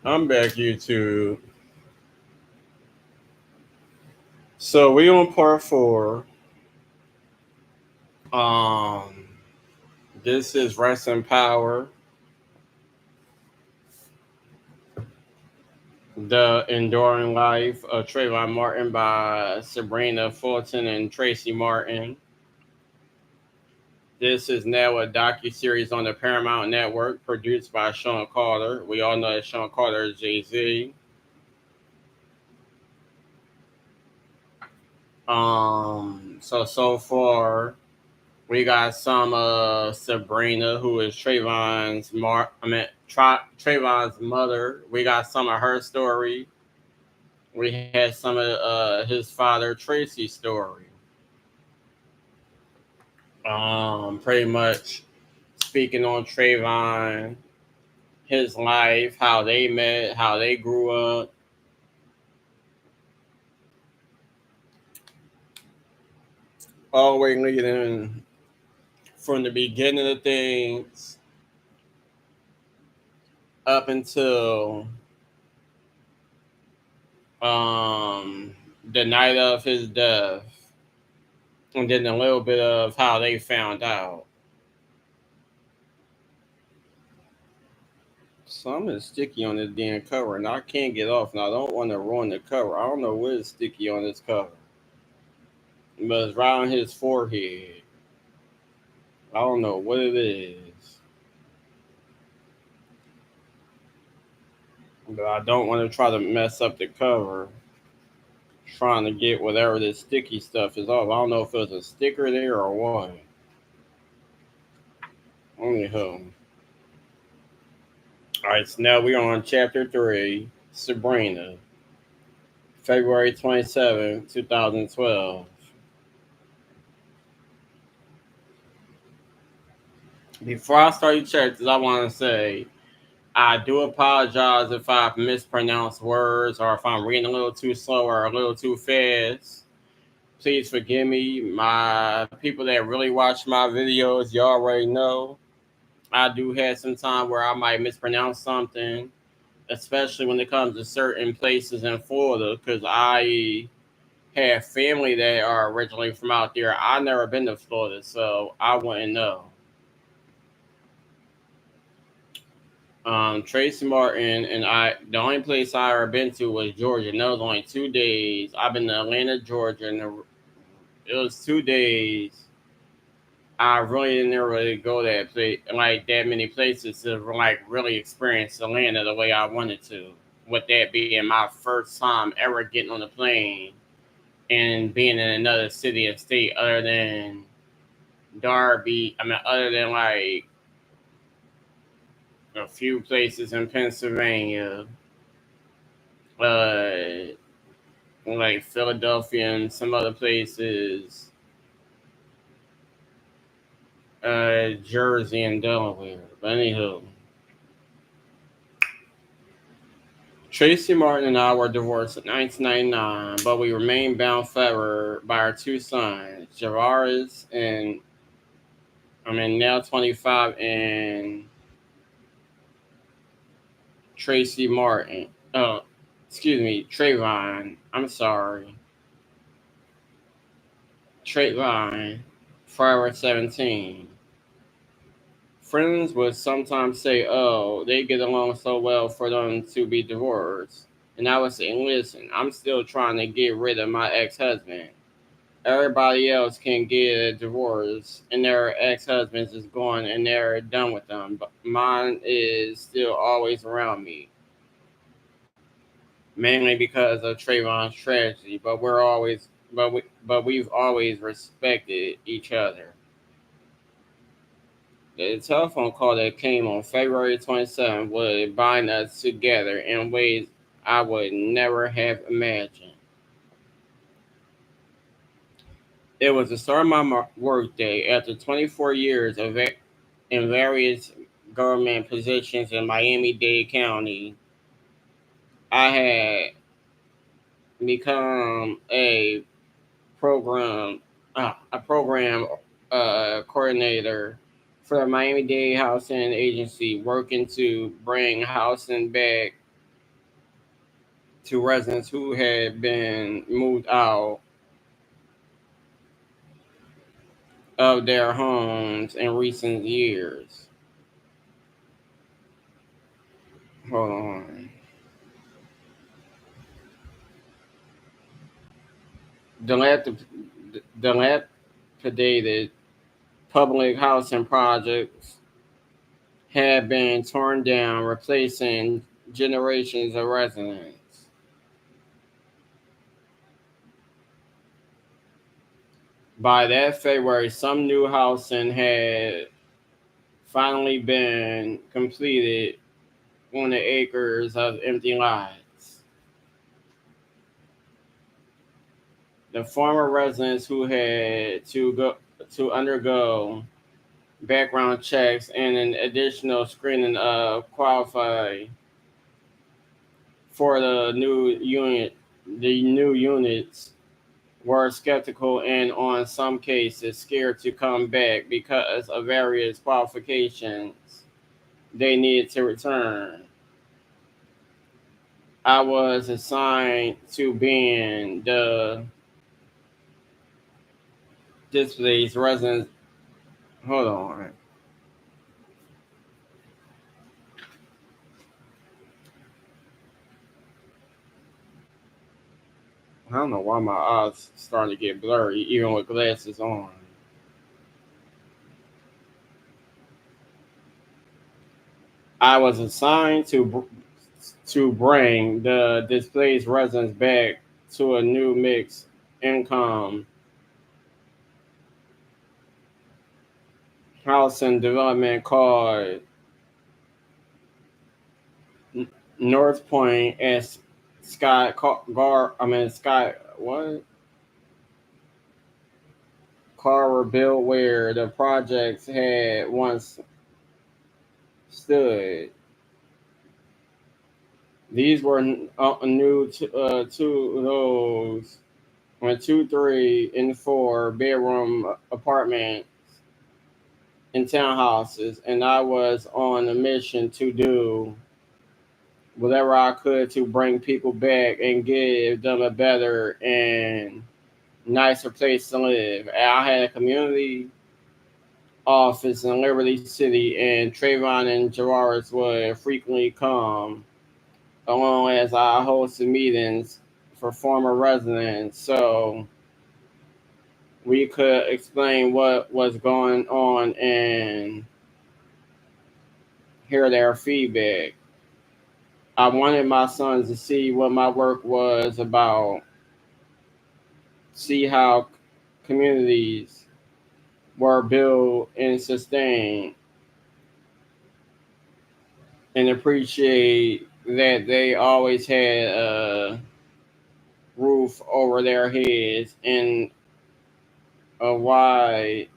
I'm back, YouTube. So we on part four. Um, this is Rest in Power, The Enduring Life of Trayvon Martin by Sabrina Fulton and Tracy Martin. This is now a docu-series on the Paramount Network, produced by Sean Carter. We all know that Sean Carter is Jay-Z. So far we got some Sabrina, who is Trayvon's mother. We got some of her story. We had some of his father Tracy's story. Pretty much speaking on Trayvon, his life, how they met, how they grew up. Always leading from the beginning of things up until um, the night of his death, and then a little bit of how they found out. Some is sticky on this damn cover, and I can't get off, and I don't want to ruin the cover. I don't know what is sticky on this cover, but it's right on his forehead. I don't know what it is, but I don't want to try to mess up the cover trying to get whatever this sticky stuff is off. I don't know if there's a sticker there or what. Anyhow. Alright, so now we're on chapter 3, Sabrina, February 27th, 2012. Before I start your chapters, I want to say I do apologize if I've mispronounced words or if I'm reading a little too slow or a little too fast. Please forgive me. My people that really watch my videos, you already know. I do have some time where I might mispronounce something, especially when it comes to certain places in Florida, because I have family that are originally from out there. I've never been to Florida, so I wouldn't know. Tracy Martin and I, the only place I ever been to was Georgia, and that was only 2 days. I've been to Atlanta, Georgia, and it was 2 days. I really didn't really go that place, like that many places to like really experience Atlanta the way I wanted to. With that being my first time ever getting on a plane and being in another city and state other than Darby. I mean, other than like a few places in Pennsylvania, uh, like Philadelphia and some other places, Jersey and Delaware. But anywho, Tracy Martin and I were divorced in 1999, but we remained bound forever by our two sons, Javaris and now 25, and Tracy Martin. Oh, excuse me, Trayvon. I'm sorry. Trayvon, Forever 17. Friends would sometimes say, oh, they get along so well for them to be divorced. And I would say, listen, I'm still trying to get rid of my ex husband. Everybody else can get a divorce and their ex husbands is gone and they're done with them. But mine is still always around me. Mainly because of Trayvon's tragedy, but we've always respected each other. The telephone call that came on February 27th would bind us together in ways I would never have imagined. It was the start of my workday after 24 years in various government positions in Miami-Dade County. I had become program a program coordinator for the Miami Dade Housing Agency, working to bring housing back to residents who had been moved out of their homes in recent years. Hold on. Dilapid- Dilapidated public housing projects have been torn down, replacing generations of residents. By that February, some new housing had finally been completed on the acres of empty lots. The former residents who had to undergo background checks and an additional screening of qualify for the new units were skeptical and on some cases scared to come back because of various qualifications they needed to return. I was assigned to being the displaced residents. Hold on. I don't know why my eyes starting to get blurry even with glasses on. I was assigned to bring the displaced residents back to a new mixed income housing development called North Point as Scott what Carver built where the projects had once stood. These were new to those on 2, 3, and 4 bedroom apartments in townhouses, and I was on a mission to do whatever I could to bring people back and give them a better and nicer place to live. I had a community office in Liberty City, and Trayvon and Gerard's would frequently come, along as I hosted meetings for former residents so we could explain what was going on and hear their feedback. I wanted my sons to see what my work was about, see how communities were built and sustained, and appreciate that they always had a roof over their heads and a wide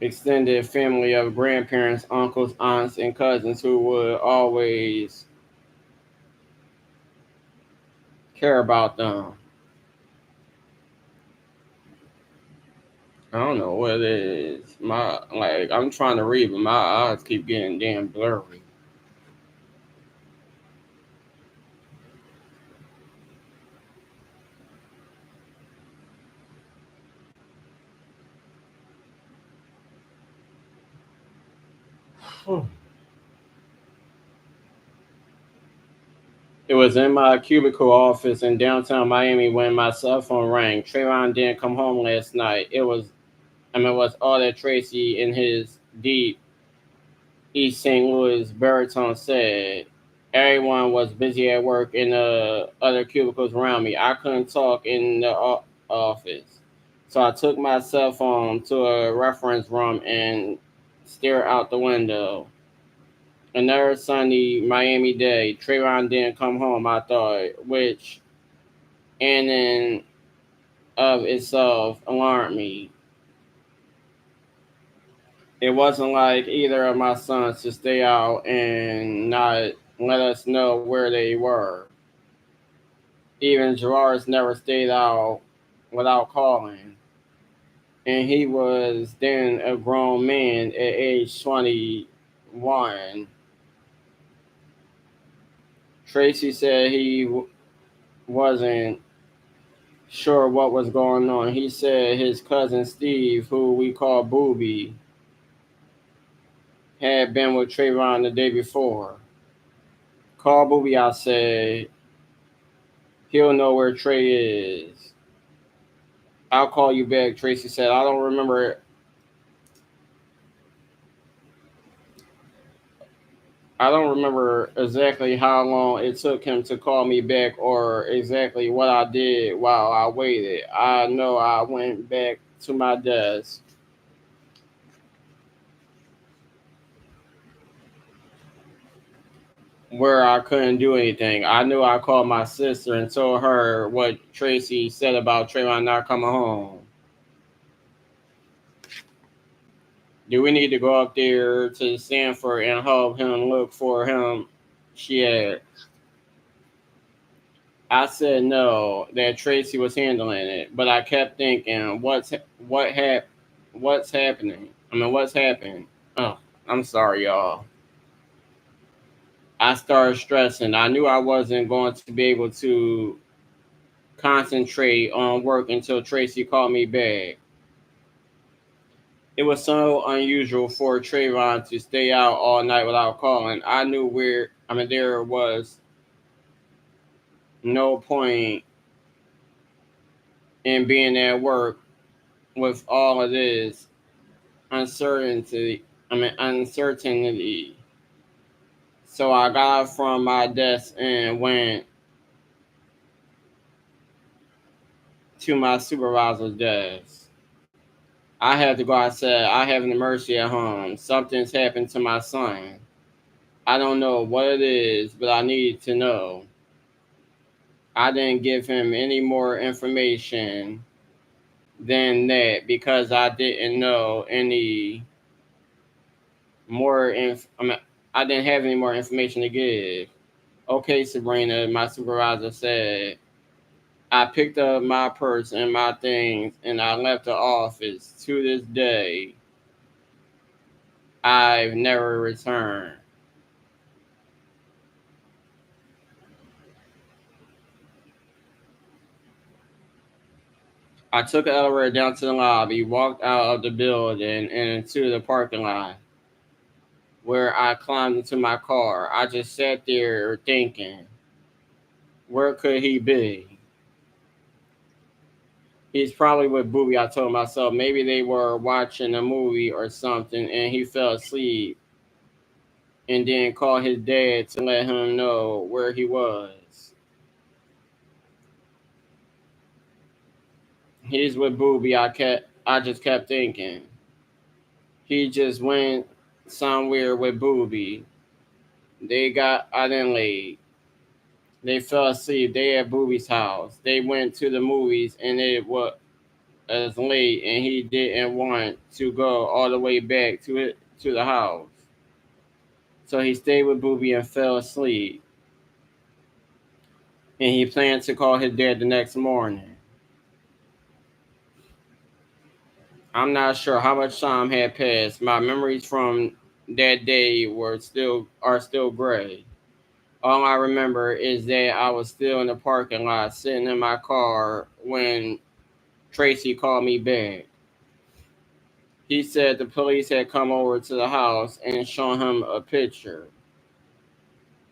extended family of grandparents, uncles, aunts, and cousins who would always care about them. I don't know what it is. I'm trying to read, but my eyes keep getting damn blurry. It was in my cubicle office in downtown Miami when my cell phone rang. Trayvon didn't come home last night. It was all that Tracy in his deep East St. Louis baritone said. Everyone was busy at work in the other cubicles around me. I couldn't talk in the office. So I took my cell phone to a reference room and stared out the window. Another sunny Miami day. Trayvon didn't come home, I thought, which in and of itself alarmed me. It wasn't like either of my sons to stay out and not let us know where they were. Even Gerard's never stayed out without calling. And he was then a grown man at age 21. Tracy said wasn't sure what was going on. He said his cousin Steve, who we call Booby, had been with Trayvon the day before. Call Booby, I said. He'll know where Trey is. I'll call you back, Tracy said. I don't remember exactly how long it took him to call me back or exactly what I did while I waited. I know I went back to my desk where I couldn't do anything. I knew I called my sister and told her what Tracy said about Trayvon not coming home. Do we need to go up there to Sanford and help him look for him? She asked. I said no, that Tracy was handling it, but I kept thinking, what's happening? What's happened? Oh, I'm sorry, y'all. I started stressing. I knew I wasn't going to be able to concentrate on work until Tracy called me back. It was so unusual for Trayvon to stay out all night without calling. I knew there was no point in being at work with all of this uncertainty. Uncertainty. So I got up from my desk and went to my supervisor's desk. I had to go outside. I have an emergency at home. Something's happened to my son. I don't know what it is, but I need to know. I didn't give him any more information than that because I didn't know any more. I didn't have any more information to give. Okay, Sabrina, my supervisor said. I picked up my purse and my things and I left the office. To this day, I've never returned. I took an elevator down to the lobby, walked out of the building and into the parking lot where I climbed into my car. I just sat there thinking, where could he be? He's probably with Booby, I told myself. Maybe they were watching a movie or something and he fell asleep and then called his dad to let him know where he was. He's with Booby, I just kept thinking. He just went somewhere with Booby. They got out and late. They fell asleep. They at Booby's house. They went to the movies and it was late and he didn't want to go all the way back to the house. So he stayed with Booby and fell asleep. And he planned to call his dad the next morning. I'm not sure how much time had passed. My memories from that day are still gray. All I remember is that I was still in the parking lot, sitting in my car when Tracy called me back. He said the police had come over to the house and shown him a picture.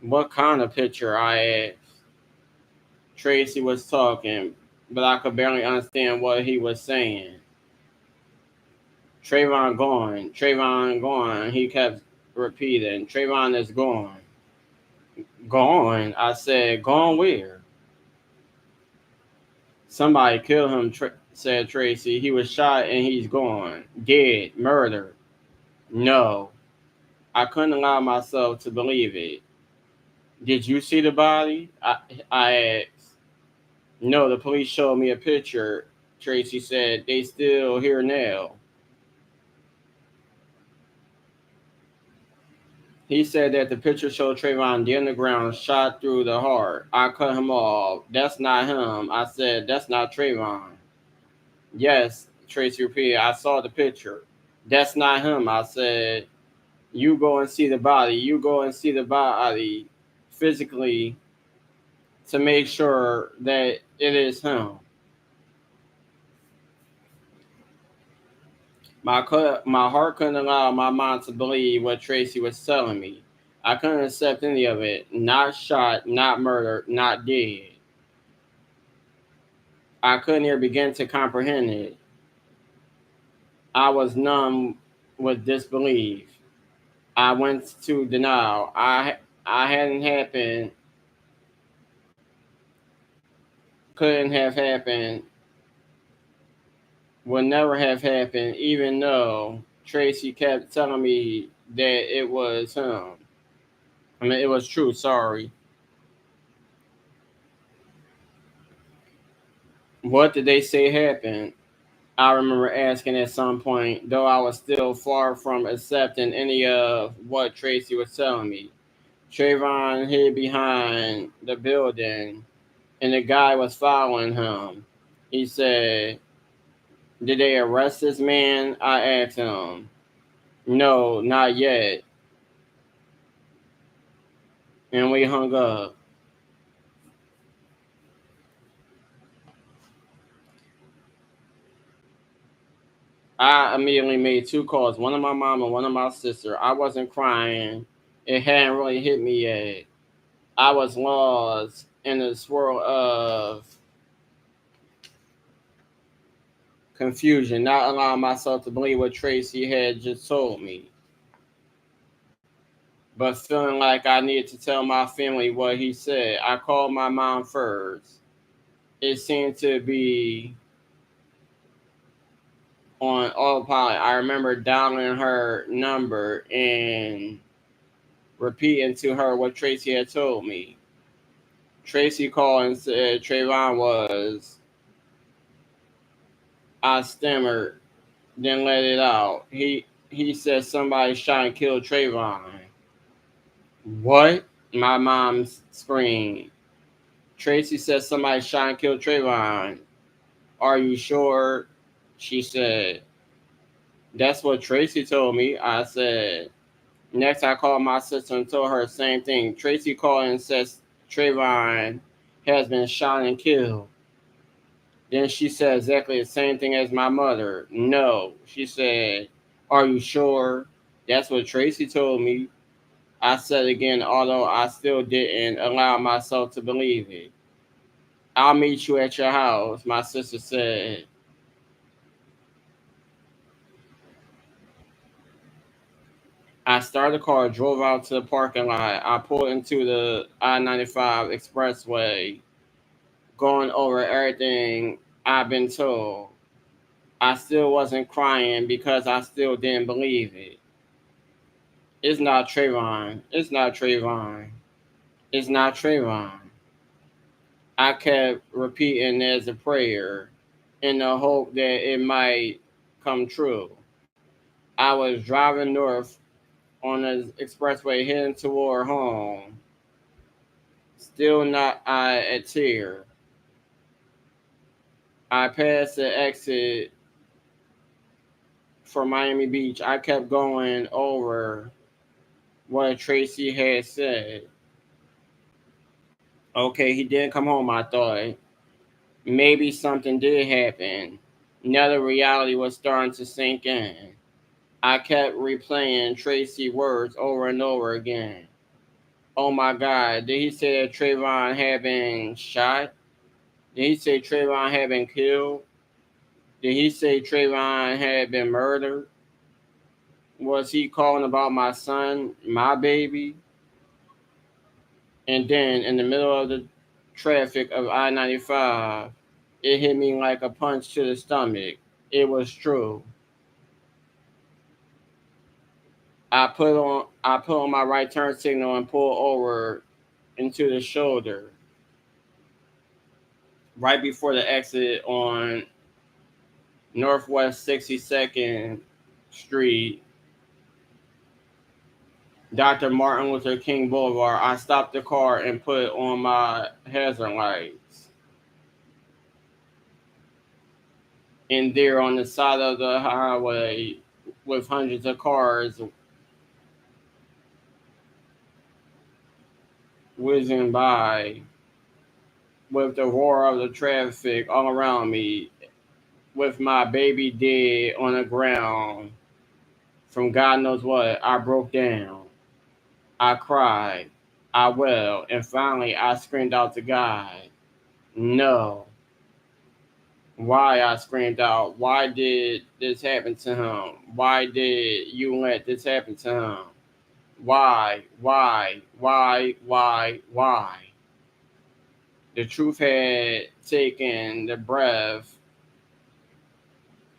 What kind of picture? I asked. Tracy was talking, but I could barely understand what he was saying. Trayvon gone. Trayvon gone. He kept repeating. Trayvon is gone. Gone? I said, gone where? Somebody killed him, said Tracy. He was shot and he's gone. Dead. Murdered. No. I couldn't allow myself to believe it. Did you see the body? I asked. No, the police showed me a picture. Tracy said, they still here now. He said that the picture showed Trayvon dead on the ground, shot through the heart. I cut him off. That's not him. I said, that's not Trayvon. Yes, Tracy repeated. I saw the picture. That's not him. I said, you go and see the body. You go and see the body physically. to make sure that it is him. My heart couldn't allow my mind to believe what Tracy was telling me. I couldn't accept any of it. Not shot, not murdered, not dead. I couldn't even begin to comprehend it. I was numb with disbelief. I went to denial. I hadn't happened, couldn't have happened, would never have happened, even though Tracy kept telling me that it was him. I mean, it was true. Sorry. What did they say happened? I remember asking at some point, though I was still far from accepting any of what Tracy was telling me. Trayvon hid behind the building, and the guy was following him. He said, "Did they arrest this man?" I asked him. "No, not yet." And we hung up. I immediately made two calls, one of my mom and one of my sister. I wasn't crying. It hadn't really hit me yet. I was lost in a swirl of confusion, not allowing myself to believe what Tracy had just told me, but feeling like I needed to tell my family what he said. I called my mom first. It seemed to be on autopilot. I remember dialing her number and repeating to her what Tracy had told me. Tracy called and said Trayvon was. I stammered, then let it out. He said somebody shot and killed Trayvon. What? My mom screamed. Tracy said somebody shot and killed Trayvon. Are you sure? She said. That's what Tracy told me. I said. Next, I called my sister and told her the same thing. Tracy called and says Trayvon has been shot and killed. Then she said exactly the same thing as my mother. No. She said, are you sure? That's what Tracy told me. I said again, although I still didn't allow myself to believe it. I'll meet you at your house, my sister said. I started the car, drove out to the parking lot. I pulled into the I-95 expressway, going over everything I've been told. I still wasn't crying because I still didn't believe it. It's not Trayvon. It's not Trayvon. It's not Trayvon. I kept repeating as a prayer in the hope that it might come true. I was driving north on the expressway heading toward home, still not a tear. I passed the exit for Miami Beach. I kept going over what Tracy had said. Okay, he didn't come home, I thought. Maybe something did happen. Now the reality was starting to sink in. I kept replaying Tracy's words over and over again. Oh my God, did he say that Trayvon had been shot? Did he say Trayvon had been killed? Did he say Trayvon had been murdered? Was he calling about my son, my baby? And then in the middle of the traffic of I-95, it hit me like a punch to the stomach. It was true. I put on my right turn signal and pulled over into the shoulder right before the exit on Northwest 62nd Street, Dr. Martin Luther King Boulevard. I stopped the car and put on my hazard lights. And there on the side of the highway with hundreds of cars whizzing by, with the roar of the traffic all around me, with my baby dead on the ground from God knows what, I broke down. I cried. I wailed. And finally, I screamed out to God, no. Why? I screamed out. Why did this happen to him? Why did you let this happen to him? Why? Why? Why? Why? Why? The truth had taken the breath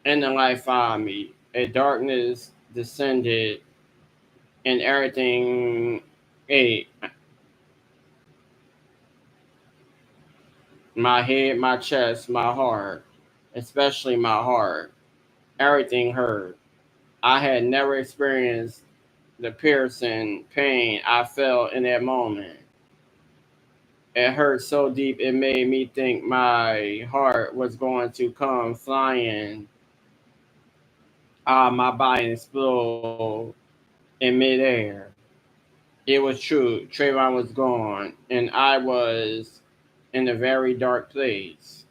and the life out of me. A darkness descended and everything ate. My head, my chest, my heart, especially my heart. Everything hurt. I had never experienced the piercing pain I felt in that moment. It hurt so deep it made me think my heart was going to come flying out of my body and explode in midair. It was true. Trayvon was gone, and I was in a very dark place.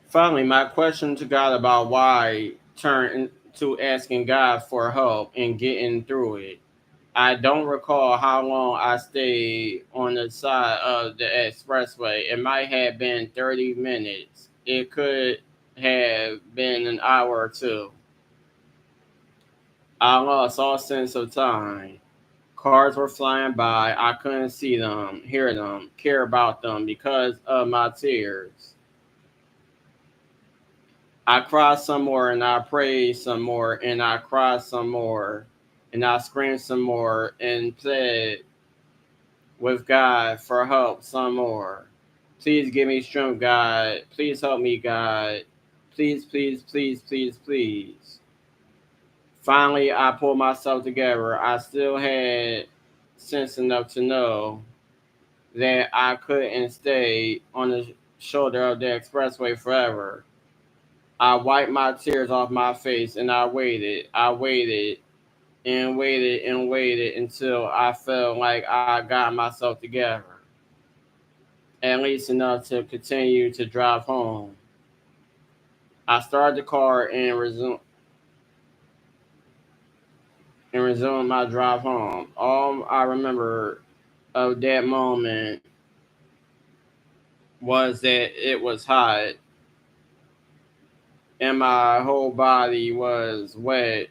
Finally, my question to God about why turned into asking God for help and getting through it. I don't recall how long I stayed on the side of the expressway. It might have been 30 minutes. It could have been an hour or two. I lost all sense of time. Cars were flying by. I couldn't see them, hear them, care about them because of my tears. I cried some more and I prayed some more and I cried some more and I screamed some more and pled with God for help some more. Please give me strength, God. Please help me, God. Please, please, please, please, please. Finally, I pulled myself together. I still had sense enough to know that I couldn't stay on the shoulder of the expressway forever. I wiped my tears off my face and I waited. I waited and waited and waited until I felt like I got myself together, at least enough to continue to drive home. I started the car and resumed my drive home. All I remember of that moment was that it was hot and my whole body was wet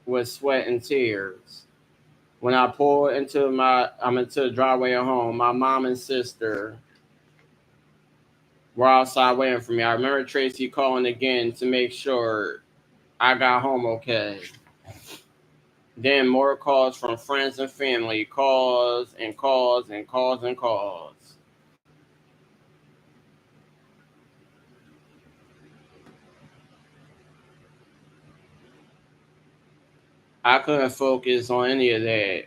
with sweat and tears. When I pulled I'm into the driveway at home, my mom and sister were outside waiting for me. I remember Tracy calling again to make sure I got home okay. Then more calls from friends and family, calls and calls and calls and calls. I couldn't focus on any of that.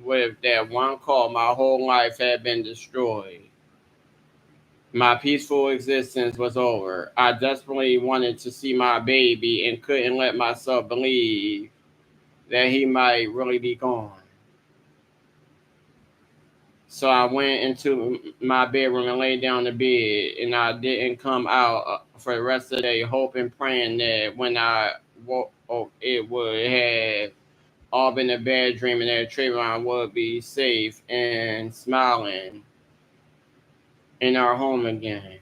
With that one call, my whole life had been destroyed. My peaceful existence was over. I desperately wanted to see my baby and couldn't let myself believe that he might really be gone. So I went into my bedroom and laid down in bed, and I didn't come out for the rest of the day, hoping, praying that when I woke up, it would have all been a bad dream and that Trayvon would be safe and smiling in our home again.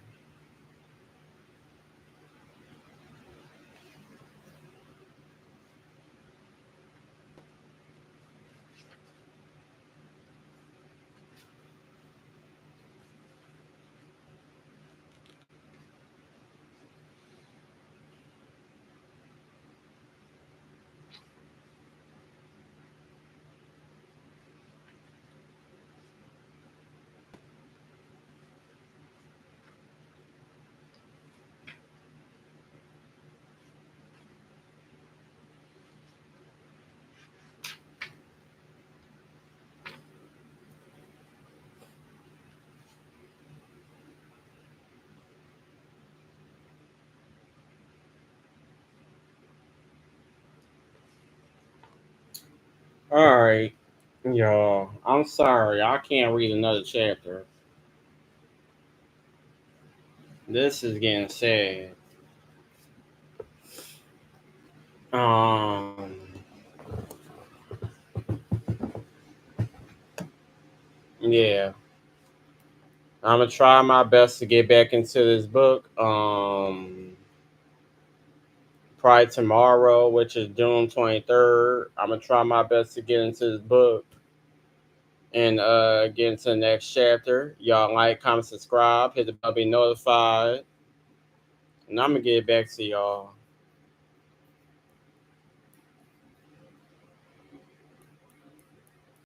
All right, y'all. I'm sorry, I can't read another chapter. This is getting sad. Um, yeah, I'm gonna try my best to get back into this book. Probably tomorrow, which is June 23rd. I'm gonna try my best to get into this book and get into the next chapter. Y'all like, comment, subscribe, hit the bell, be notified, and I'm gonna get back to y'all.